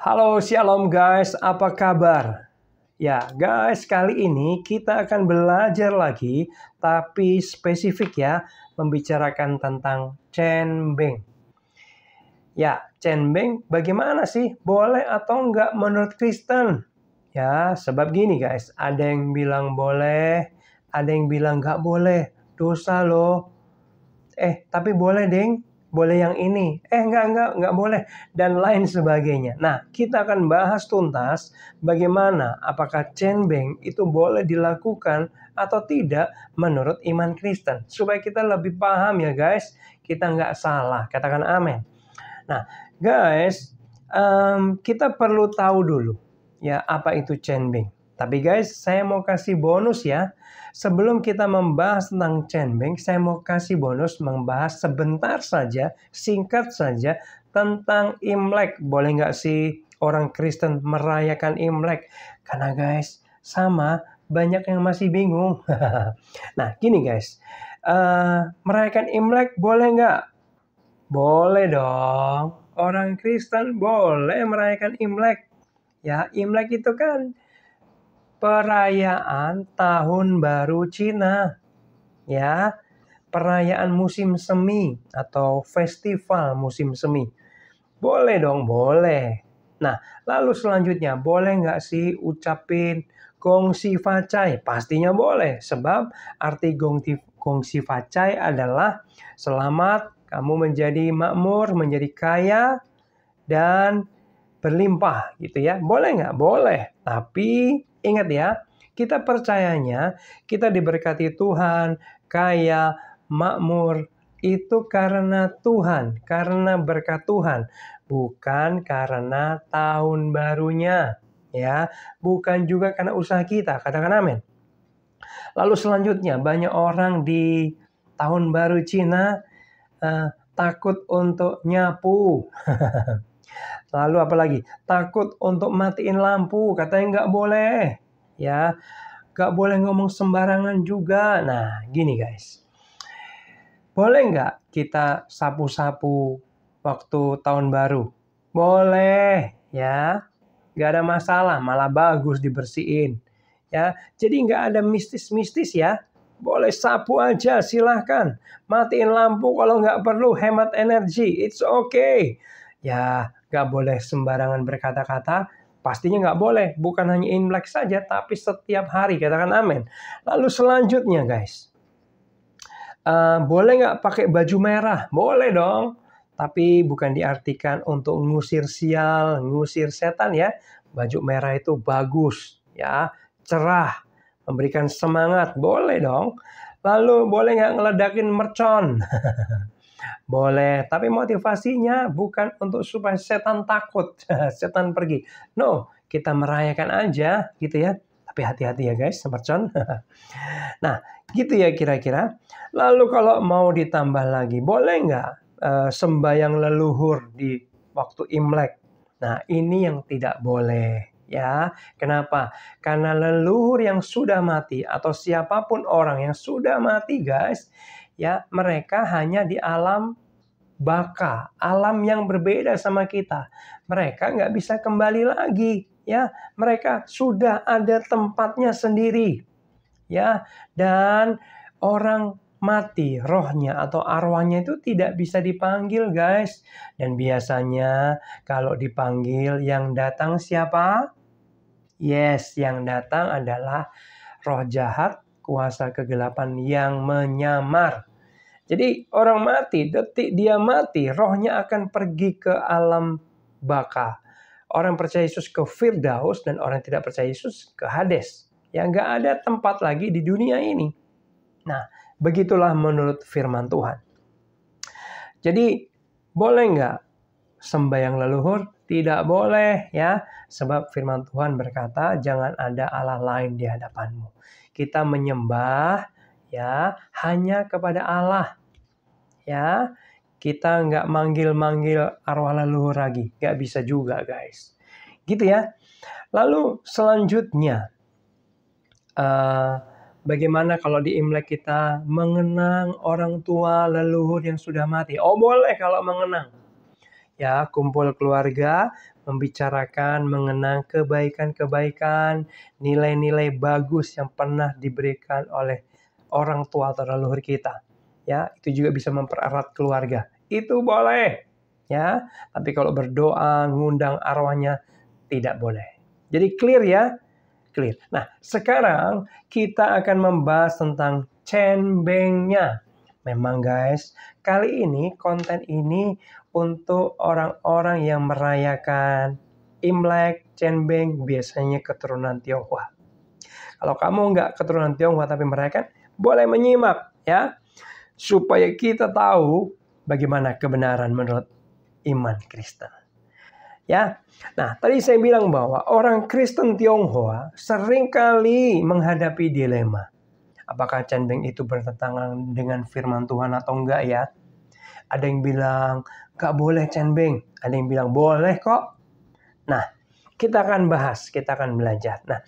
Halo Shalom guys, apa kabar? Ya guys, kali ini kita akan belajar lagi, tapi spesifik ya, membicarakan tentang cenbeng. Ya, cenbeng bagaimana sih? Boleh atau enggak menurut Kristen? Ya, sebab gini guys, ada yang bilang boleh, ada yang bilang enggak boleh, dosa loh. Tapi boleh deng, boleh yang ini. Enggak boleh. Dan lain sebagainya. Nah, kita akan bahas tuntas bagaimana apakah cenbeng itu boleh dilakukan atau tidak menurut iman Kristen. Supaya kita lebih paham ya guys, kita nggak salah. Katakan amin. Nah, guys, kita perlu tahu dulu ya apa itu cenbeng. Tapi guys, saya mau kasih bonus ya. Sebelum kita membahas tentang cenbeng, saya mau kasih bonus membahas sebentar saja, singkat saja tentang Imlek. Boleh nggak sih orang Kristen merayakan Imlek? Karena guys, sama banyak yang masih bingung. Nah, gini guys, merayakan Imlek boleh nggak? Boleh dong. Orang Kristen boleh merayakan Imlek. Ya, Imlek itu kan perayaan tahun baru Cina. Ya, perayaan musim semi atau festival musim semi. Boleh dong, boleh. Nah, lalu selanjutnya boleh nggak sih ucapin Gong Xi Fa Cai? Pastinya boleh, sebab arti Gong Xi Fa Cai adalah selamat kamu menjadi makmur, menjadi kaya, dan berlimpah gitu ya. Boleh nggak? Boleh. Tapi ingat ya, kita percayanya kita diberkati Tuhan, kaya, makmur, itu karena Tuhan, karena berkat Tuhan. Bukan karena tahun barunya. Ya, bukan juga karena usaha kita. Katakan amin. Lalu selanjutnya, banyak orang di tahun baru Cina takut untuk nyapu. Lalu apalagi? Takut untuk matiin lampu. Katanya nggak boleh. Ya, nggak boleh ngomong sembarangan juga. Nah, gini guys. Boleh nggak kita sapu-sapu waktu tahun baru? Boleh, ya. Nggak ada masalah, malah bagus dibersihin. Ya, jadi nggak ada mistis-mistis ya. Boleh sapu aja, silahkan. Matiin lampu kalau nggak perlu, hemat energi. It's okay. Ya, nggak boleh sembarangan berkata-kata. Pastinya nggak boleh. Bukan hanya Imlek saja, tapi setiap hari. Katakan amin. Lalu selanjutnya guys. Boleh nggak pakai baju merah? Boleh dong. Tapi bukan diartikan untuk ngusir sial, ngusir setan ya. Baju merah itu bagus ya, cerah, memberikan semangat. Boleh dong. Lalu boleh nggak ngeledakin mercon? Boleh, tapi motivasinya bukan untuk supaya setan takut, setan pergi. No, kita merayakan aja gitu ya. Tapi hati-hati ya guys, mercon. Nah, gitu ya kira-kira. Lalu kalau mau ditambah lagi, boleh nggak sembahyang leluhur di waktu Imlek? Nah, ini yang tidak boleh. Ya, kenapa? Karena leluhur yang sudah mati atau siapapun orang yang sudah mati, guys, ya mereka hanya di alam baka, alam yang berbeda sama kita. Mereka nggak bisa kembali lagi, ya. Mereka sudah ada tempatnya sendiri, ya. Dan orang mati, rohnya atau arwahnya itu tidak bisa dipanggil, guys. Dan biasanya kalau dipanggil yang datang siapa? Yes, yang datang adalah roh jahat, kuasa kegelapan yang menyamar. Jadi orang mati, detik dia mati, rohnya akan pergi ke alam baka. Orang percaya Yesus ke Firdaus dan orang tidak percaya Yesus ke Hades. Ya nggak ada tempat lagi di dunia ini. Nah, begitulah menurut firman Tuhan. Jadi boleh nggak sembahyang leluhur? Tidak boleh ya. Sebab firman Tuhan berkata jangan ada Allah lain di hadapanmu. Kita menyembah ya hanya kepada Allah. Ya, kita nggak manggil-manggil arwah leluhur lagi. Nggak bisa juga guys. Gitu ya. Lalu selanjutnya. Bagaimana kalau di Imlek kita mengenang orang tua leluhur yang sudah mati? Oh boleh kalau mengenang. Ya, kumpul keluarga, membicarakan mengenang kebaikan-kebaikan, nilai-nilai bagus yang pernah diberikan oleh orang tua atau leluhur kita. Ya, itu juga bisa mempererat keluarga. Itu boleh. Ya, tapi kalau berdoa, ngundang arwahnya tidak boleh. Jadi clear ya? Clear. Nah, sekarang kita akan membahas tentang cenbengnya. Memang guys, kali ini konten ini untuk orang-orang yang merayakan Imlek, cenbeng, biasanya keturunan Tionghoa. Kalau kamu nggak keturunan Tionghoa tapi merayakan, boleh menyimak ya. Supaya kita tahu bagaimana kebenaran menurut iman Kristen. Ya. Nah, tadi saya bilang bahwa orang Kristen Tionghoa seringkali menghadapi dilema. Apakah cenbeng itu bertentangan dengan firman Tuhan atau enggak ya? Ada yang bilang, nggak boleh cenbeng. Ada yang bilang, boleh kok. Nah, kita akan bahas, kita akan belajar. Nah,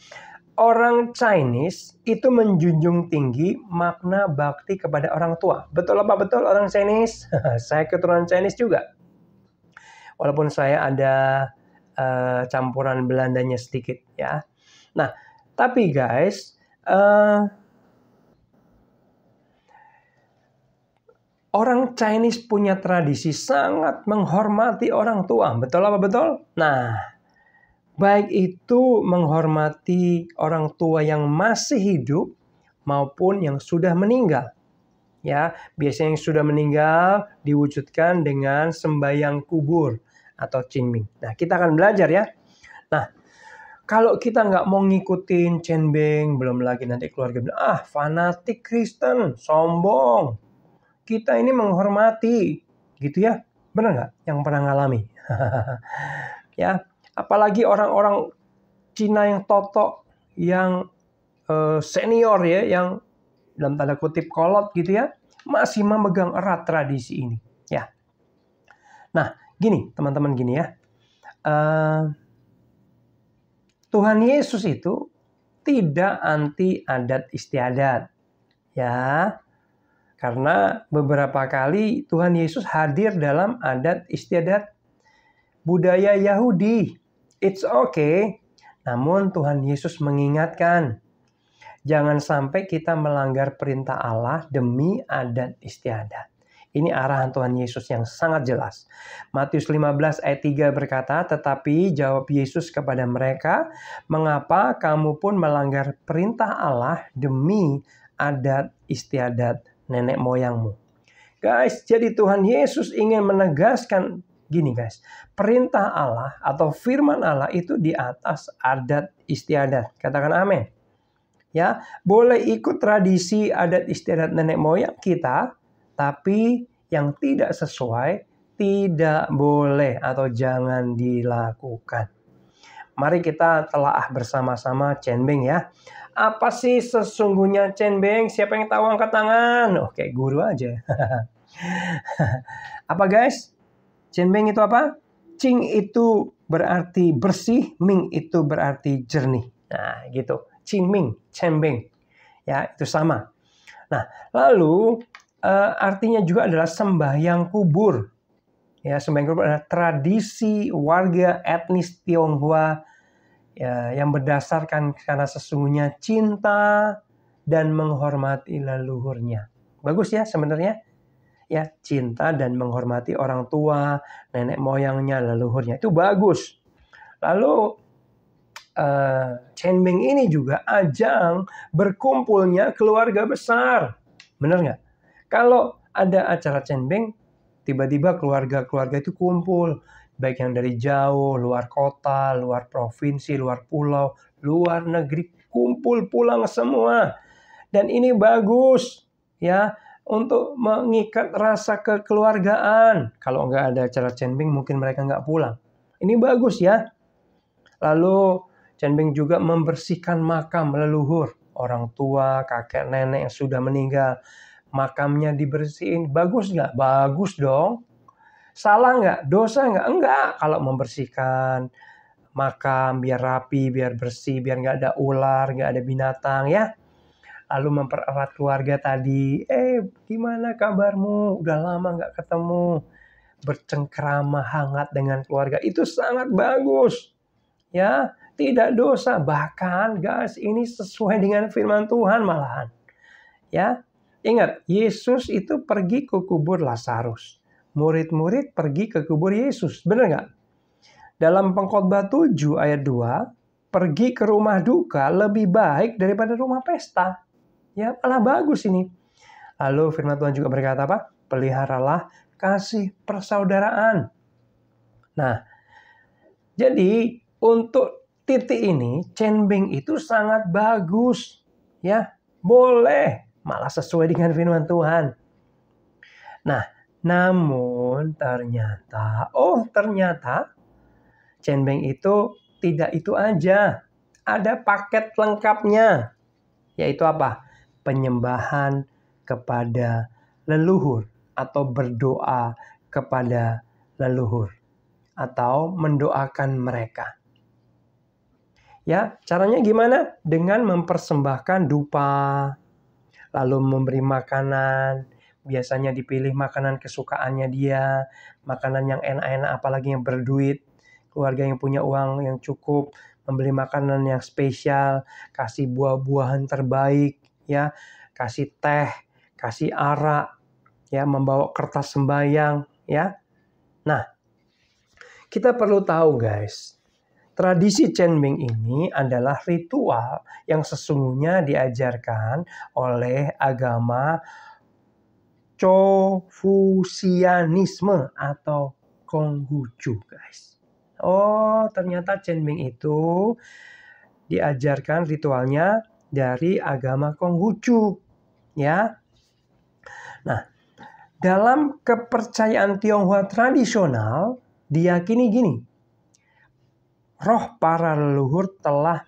orang Chinese itu menjunjung tinggi makna bakti kepada orang tua. Betul apa betul orang Chinese? Saya keturunan Chinese juga. Walaupun saya ada campuran Belandanya sedikit ya. Nah, tapi guys, orang Chinese punya tradisi sangat menghormati orang tua. Betul apa betul? Nah, baik itu menghormati orang tua yang masih hidup maupun yang sudah meninggal. Ya, biasanya yang sudah meninggal diwujudkan dengan sembahyang kubur atau cinming. Nah, kita akan belajar ya. Nah, kalau kita nggak mau ngikutin cenbeng, belum lagi nanti keluarga bilang, fanatik Kristen, sombong. Kita ini menghormati, gitu ya. Benar nggak yang pernah ngalami? Ya, apalagi orang-orang Cina yang totok, yang senior ya, yang dalam tanda kutip kolot gitu ya, masih memegang erat tradisi ini. Ya. Nah, gini teman-teman gini ya. Tuhan Yesus itu tidak anti adat istiadat. Ya. Karena beberapa kali Tuhan Yesus hadir dalam adat istiadat budaya Yahudi. It's okay. Namun Tuhan Yesus mengingatkan, jangan sampai kita melanggar perintah Allah demi adat istiadat. Ini arahan Tuhan Yesus yang sangat jelas. Matius 15 ayat 3 berkata, tetapi jawab Yesus kepada mereka, mengapa kamu pun melanggar perintah Allah demi adat istiadat nenek moyangmu? Guys, jadi Tuhan Yesus ingin menegaskan gini guys, perintah Allah atau firman Allah itu di atas adat istiadat. Katakan amin. Ya, boleh ikut tradisi adat istiadat nenek moyang kita, tapi yang tidak sesuai tidak boleh atau jangan dilakukan. Mari kita telaah bersama-sama cenbeng ya. Apa sih sesungguhnya cenbeng? Siapa yang tahu angkat tangan? Oke, guru aja. Apa guys? Cenbeng itu apa? Cing itu berarti bersih, ming itu berarti jernih. Nah, gitu. Cingming, cenbeng. Ya, itu sama. Nah, lalu artinya juga adalah sembahyang kubur. Ya, sembahyang kubur adalah tradisi warga etnis Tionghoa ya, yang berdasarkan karena sesungguhnya cinta dan menghormati leluhurnya. Bagus ya sebenarnya. Ya, cinta dan menghormati orang tua, nenek moyangnya, leluhurnya. Itu bagus. Lalu cenbeng ini juga ajang berkumpulnya keluarga besar. Benar nggak? Kalau ada acara cenbeng, tiba-tiba keluarga-keluarga itu kumpul. Baik yang dari jauh, luar kota, luar provinsi, luar pulau, luar negeri. Kumpul pulang semua. Dan ini bagus ya untuk mengikat rasa kekeluargaan. Kalau nggak ada acara cenbeng mungkin mereka nggak pulang. Ini bagus ya. Lalu cenbeng juga membersihkan makam leluhur. Orang tua, kakek, nenek yang sudah meninggal. Makamnya dibersihin. Bagus nggak? Bagus dong. Salah nggak? Dosa nggak? Enggak. Kalau membersihkan makam biar rapi, biar bersih, biar nggak ada ular, nggak ada binatang ya. Lalu mempererat keluarga tadi. Gimana kabarmu? Udah lama nggak ketemu. bercengkrama hangat dengan keluarga itu sangat bagus. Ya, tidak dosa. Bahkan guys, ini sesuai dengan firman Tuhan malahan. Ya, ingat, Yesus itu pergi ke kubur Lazarus. Murid-murid pergi ke kubur Yesus. Benar nggak? Dalam Pengkhotbah 7 ayat 2, pergi ke rumah duka lebih baik daripada rumah pesta. Ya, malah bagus ini. Lalu firman Tuhan juga berkata apa? Peliharalah kasih persaudaraan. Nah, jadi untuk titik ini, cenbing itu sangat bagus. Ya, boleh. Malah sesuai dengan firman Tuhan. Nah, namun ternyata cenbing itu tidak itu aja. Ada paket lengkapnya. Yaitu apa? Penyembahan kepada leluhur atau berdoa kepada leluhur atau mendoakan mereka. Ya, caranya gimana? Dengan mempersembahkan dupa, lalu memberi makanan. Biasanya dipilih makanan kesukaannya dia, makanan yang enak-enak, apalagi yang berduit. Keluarga yang punya uang yang cukup, membeli makanan yang spesial, kasih buah-buahan terbaik, ya, kasih teh, kasih arak, ya, membawa kertas sembahyang, ya. Nah, kita perlu tahu guys, tradisi cenbing ini adalah ritual yang sesungguhnya diajarkan oleh agama Confusianisme atau Konghucu guys. Oh, ternyata cenbing itu diajarkan ritualnya dari agama Konghucu, ya. Nah, dalam kepercayaan Tionghoa tradisional diyakini gini. Roh para leluhur yang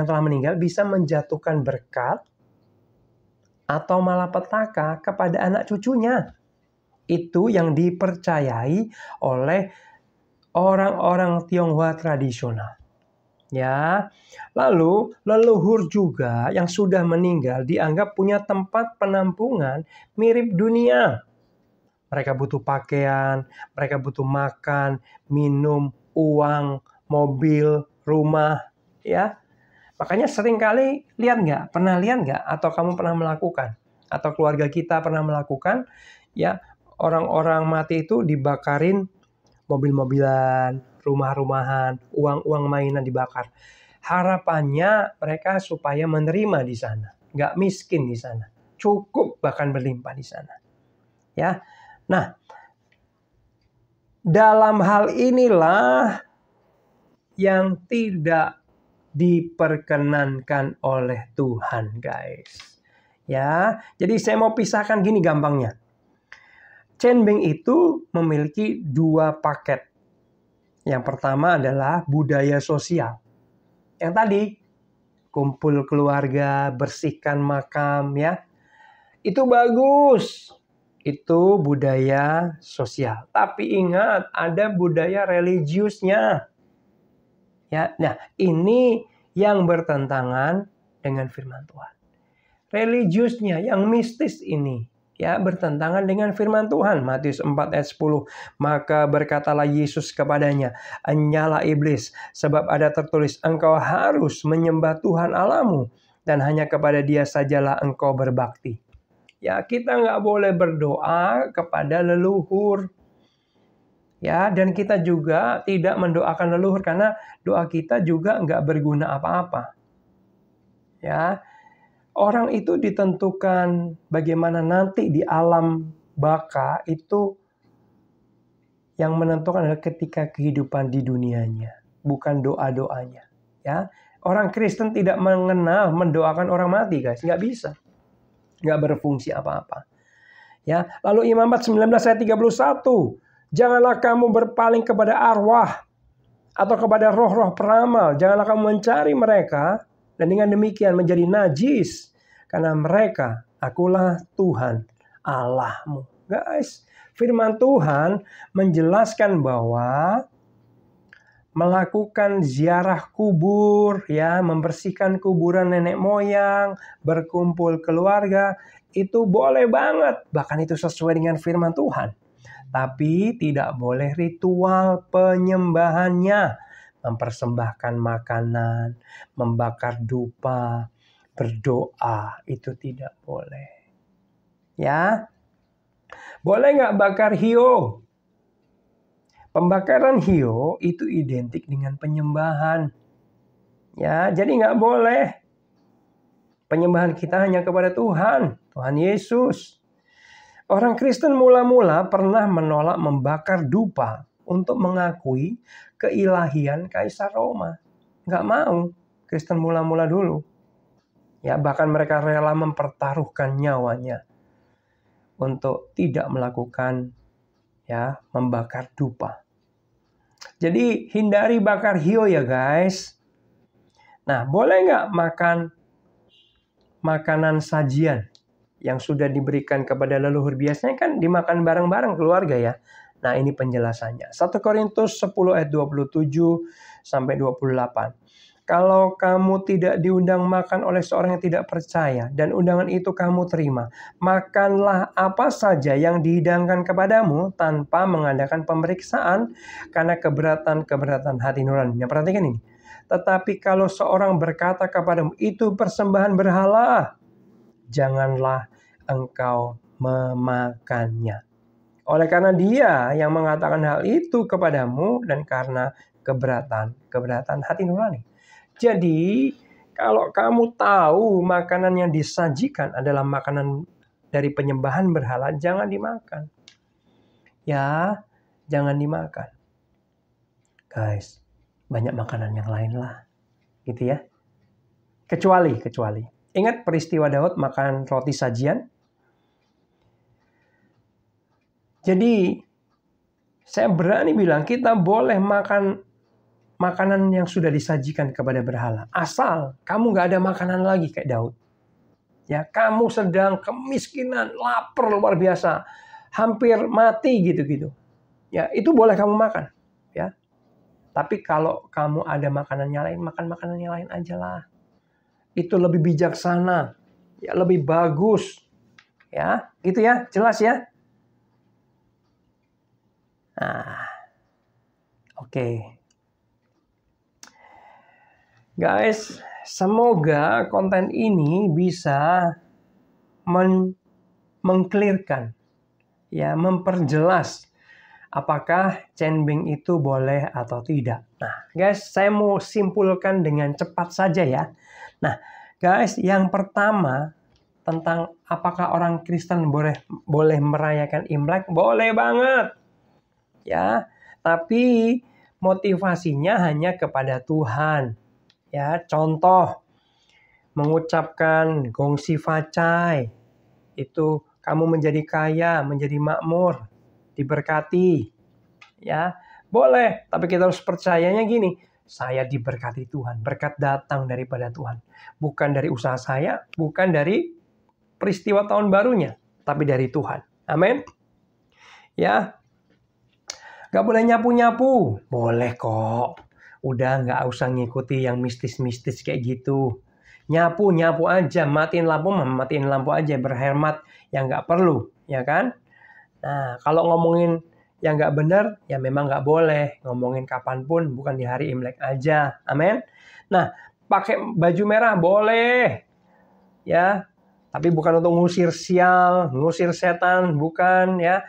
telah meninggal bisa menjatuhkan berkat atau malapetaka kepada anak cucunya. Itu yang dipercayai oleh orang-orang Tionghoa tradisional. Ya, lalu leluhur juga yang sudah meninggal dianggap punya tempat penampungan mirip dunia. Mereka butuh pakaian, mereka butuh makan, minum, uang, mobil, rumah, ya. Makanya seringkali pernah lihat nggak, atau kamu pernah melakukan, atau keluarga kita pernah melakukan, ya, orang-orang mati itu dibakarin mobil-mobilan, rumah-rumahan, uang-uang mainan dibakar. Harapannya mereka supaya menerima di sana, nggak miskin di sana, cukup bahkan berlimpah di sana, ya. Nah, dalam hal inilah yang tidak diperkenankan oleh Tuhan, guys. Ya, jadi saya mau pisahkan gini gampangnya. Cenbing itu memiliki dua paket. Yang pertama adalah budaya sosial. Yang tadi, kumpul keluarga, bersihkan makam, ya. Itu bagus. Itu budaya sosial. Tapi ingat, ada budaya religiusnya. Ya, nah ini yang bertentangan dengan firman Tuhan. Religiusnya, yang mistis ini, ya, bertentangan dengan firman Tuhan. Matius 4 ayat 10. Maka berkatalah Yesus kepadanya, "Enyalah iblis, sebab ada tertulis, engkau harus menyembah Tuhan Allahmu, dan hanya kepada Dia sajalah engkau berbakti." Ya, kita nggak boleh berdoa kepada leluhur. Ya, dan kita juga tidak mendoakan leluhur karena doa kita juga nggak berguna apa-apa. Ya, orang itu ditentukan bagaimana nanti di alam baka itu, yang menentukan adalah ketika kehidupan di dunianya, bukan doa-doanya. Ya, orang Kristen tidak mengenal mendoakan orang mati, guys, nggak bisa, nggak berfungsi apa-apa. Ya, lalu Imamat 19 ayat 31. Janganlah kamu berpaling kepada arwah atau kepada roh-roh peramal. Janganlah kamu mencari mereka dan dengan demikian menjadi najis. Karena mereka, akulah Tuhan Allahmu. Guys, firman Tuhan menjelaskan bahwa melakukan ziarah kubur, ya, membersihkan kuburan nenek moyang, berkumpul keluarga, itu boleh banget. Bahkan itu sesuai dengan firman Tuhan. Tapi tidak boleh ritual penyembahannya. Mempersembahkan makanan, membakar dupa, berdoa, itu tidak boleh. Ya, boleh nggak bakar hiyo? Pembakaran hiyo itu identik dengan penyembahan. Ya, jadi nggak boleh. Penyembahan kita hanya kepada Tuhan, Tuhan Yesus. Orang Kristen mula-mula pernah menolak membakar dupa untuk mengakui keilahian Kaisar Roma. Nggak mau, Kristen mula-mula dulu. Ya, bahkan mereka rela mempertaruhkan nyawanya untuk tidak melakukan membakar dupa. Jadi hindari bakar hiyo ya guys. Nah, boleh nggak makan makanan sajian yang sudah diberikan kepada leluhur? Biasanya kan dimakan bareng-bareng keluarga ya. Nah, ini penjelasannya. 1 Korintus 10 ayat 27 sampai 28. Kalau kamu tidak diundang makan oleh seorang yang tidak percaya dan undangan itu kamu terima, makanlah apa saja yang dihidangkan kepadamu tanpa mengadakan pemeriksaan karena keberatan hati nurani. Perhatikan ini. Tetapi kalau seorang berkata kepadamu, itu persembahan berhala, janganlah engkau memakannya. Oleh karena dia yang mengatakan hal itu kepadamu dan karena keberatan hati nurani. Jadi, kalau kamu tahu makanan yang disajikan adalah makanan dari penyembahan berhala, jangan dimakan. Ya, jangan dimakan. Guys, banyak makanan yang lain lah. Gitu ya. Kecuali. Ingat peristiwa Daud makan roti sajian? Jadi, saya berani bilang kita boleh makan makanan yang sudah disajikan kepada berhala. Asal kamu gak ada makanan lagi kayak Daud. Ya, kamu sedang kemiskinan, lapar luar biasa, hampir mati gitu-gitu. Ya, itu boleh kamu makan. Ya. Tapi kalau kamu ada makanannya lain, makan makanan yang lain aja lah. Itu lebih bijaksana, ya lebih bagus. Ya, gitu ya, jelas ya. Nah, oke. Guys, semoga konten ini bisa mengclearkan, ya, memperjelas apakah cenbing itu boleh atau tidak. Nah, guys, saya mau simpulkan dengan cepat saja ya. Nah, guys, yang pertama tentang apakah orang Kristen boleh merayakan Imlek? Boleh banget. Ya, tapi motivasinya hanya kepada Tuhan. Ya, contoh mengucapkan gongsi facai, itu kamu menjadi kaya, menjadi makmur, diberkati. Ya, boleh, tapi kita harus percayanya gini, saya diberkati Tuhan, berkat datang daripada Tuhan. Bukan dari usaha saya, bukan dari peristiwa tahun barunya, tapi dari Tuhan. Amin. Ya, gak boleh nyapu-nyapu, boleh kok. Udah nggak usah ngikuti yang mistis-mistis kayak gitu. Nyapu aja, matiin lampu aja, berhemat yang nggak perlu, ya kan? Nah, kalau ngomongin yang nggak benar, ya memang nggak boleh. Ngomongin kapanpun, bukan di hari Imlek aja. Amin. Nah, pakai baju merah boleh. Ya, tapi bukan untuk ngusir sial, ngusir setan, bukan ya.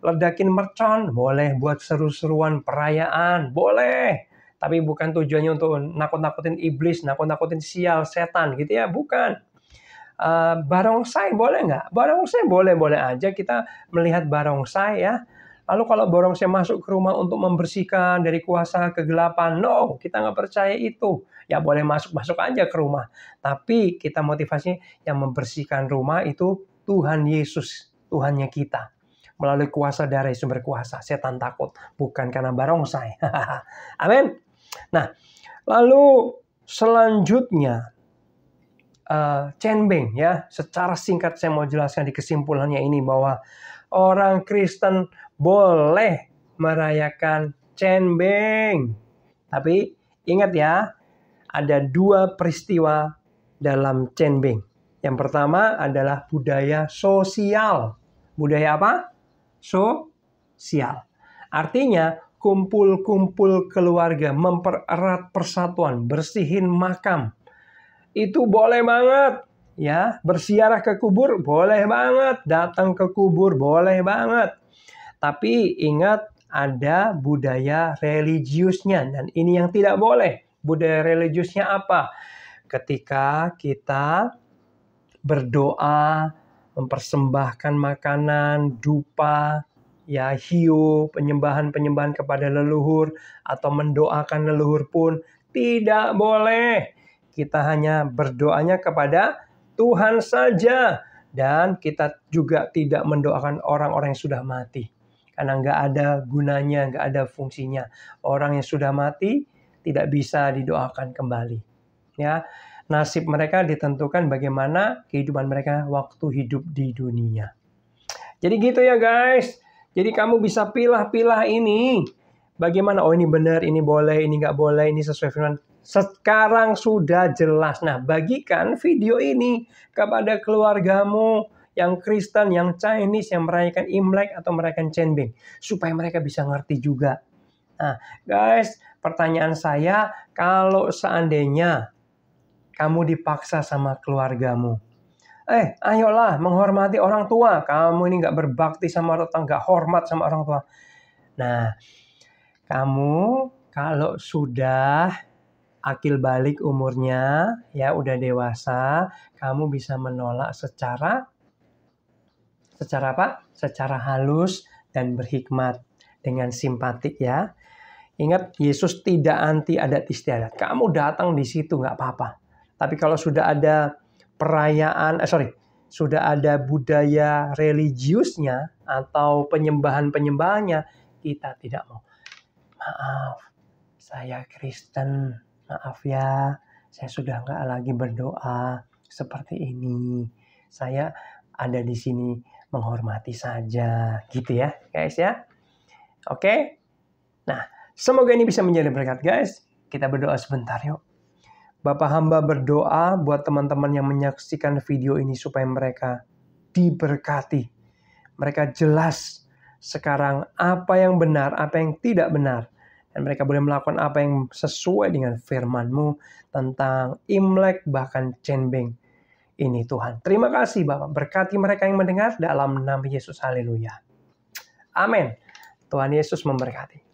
Ledakin mercon, boleh buat seru-seruan perayaan, boleh. Tapi bukan tujuannya untuk nakut-nakutin iblis, nakut-nakutin sial, setan gitu ya, bukan. Barongsai boleh nggak? Barongsai boleh-boleh aja kita melihat barongsai ya. Lalu kalau barongsai masuk ke rumah untuk membersihkan dari kuasa kegelapan, no, kita nggak percaya itu. Ya boleh masuk-masuk aja ke rumah. Tapi kita motivasinya yang membersihkan rumah itu Tuhan Yesus, Tuhannya kita. Melalui kuasa darah Yesus berkuasa, setan takut, bukan karena barongsai. Amin. Nah, lalu selanjutnya cenbing ya. Secara singkat saya mau jelaskan di kesimpulannya ini bahwa orang Kristen boleh merayakan cenbing. Tapi ingat ya, ada 2 peristiwa dalam cenbing. Yang pertama adalah budaya sosial. Budaya apa? sial. Artinya kumpul-kumpul keluarga, mempererat persatuan, bersihin makam. Itu boleh banget. Ya, berziarah ke kubur boleh banget, datang ke kubur boleh banget. Tapi ingat, ada budaya religiusnya, dan ini yang tidak boleh. Budaya religiusnya apa? Ketika kita berdoa, mempersembahkan makanan, dupa, ya, hiu, penyembahan-penyembahan kepada leluhur, atau mendoakan leluhur pun tidak boleh. Kita hanya berdoanya kepada Tuhan saja. Dan kita juga tidak mendoakan orang-orang yang sudah mati. Karena nggak ada gunanya, nggak ada fungsinya. Orang yang sudah mati tidak bisa didoakan kembali. Ya, nasib mereka ditentukan bagaimana kehidupan mereka waktu hidup di dunia. Jadi gitu ya guys. Jadi kamu bisa pilah-pilah ini. Bagaimana, oh ini benar, ini boleh, ini nggak boleh, ini sesuai firman. Sekarang sudah jelas. Nah, bagikan video ini kepada keluargamu yang Kristen, yang Chinese, yang merayakan Imlek atau merayakan Cenbing. Supaya mereka bisa ngerti juga. Nah, guys, pertanyaan saya, kalau seandainya kamu dipaksa sama keluargamu, ayolah menghormati orang tua. Kamu ini nggak berbakti sama orang tua, nggak hormat sama orang tua. Nah, kamu kalau sudah akil balik umurnya, ya udah dewasa, kamu bisa menolak secara apa? Secara halus dan berhikmat, dengan simpatik ya. Ingat, Yesus tidak anti adat istiadat. Kamu datang di situ nggak apa-apa. Tapi kalau sudah ada perayaan, sudah ada budaya religiusnya atau penyembahan-penyembahannya, kita tidak mau. Maaf, saya Kristen. Maaf ya, saya sudah nggak lagi berdoa seperti ini. Saya ada di sini menghormati saja, gitu ya, guys ya. Oke. Nah, semoga ini bisa menjadi berkat, guys. Kita berdoa sebentar yuk. Bapak hamba berdoa buat teman-teman yang menyaksikan video ini supaya mereka diberkati. Mereka jelas sekarang apa yang benar, apa yang tidak benar. Dan mereka boleh melakukan apa yang sesuai dengan firman-Mu tentang Imlek bahkan Cenbing ini Tuhan. Terima kasih Bapak. Berkati mereka yang mendengar dalam nama Yesus. Haleluya. Amin. Tuhan Yesus memberkati.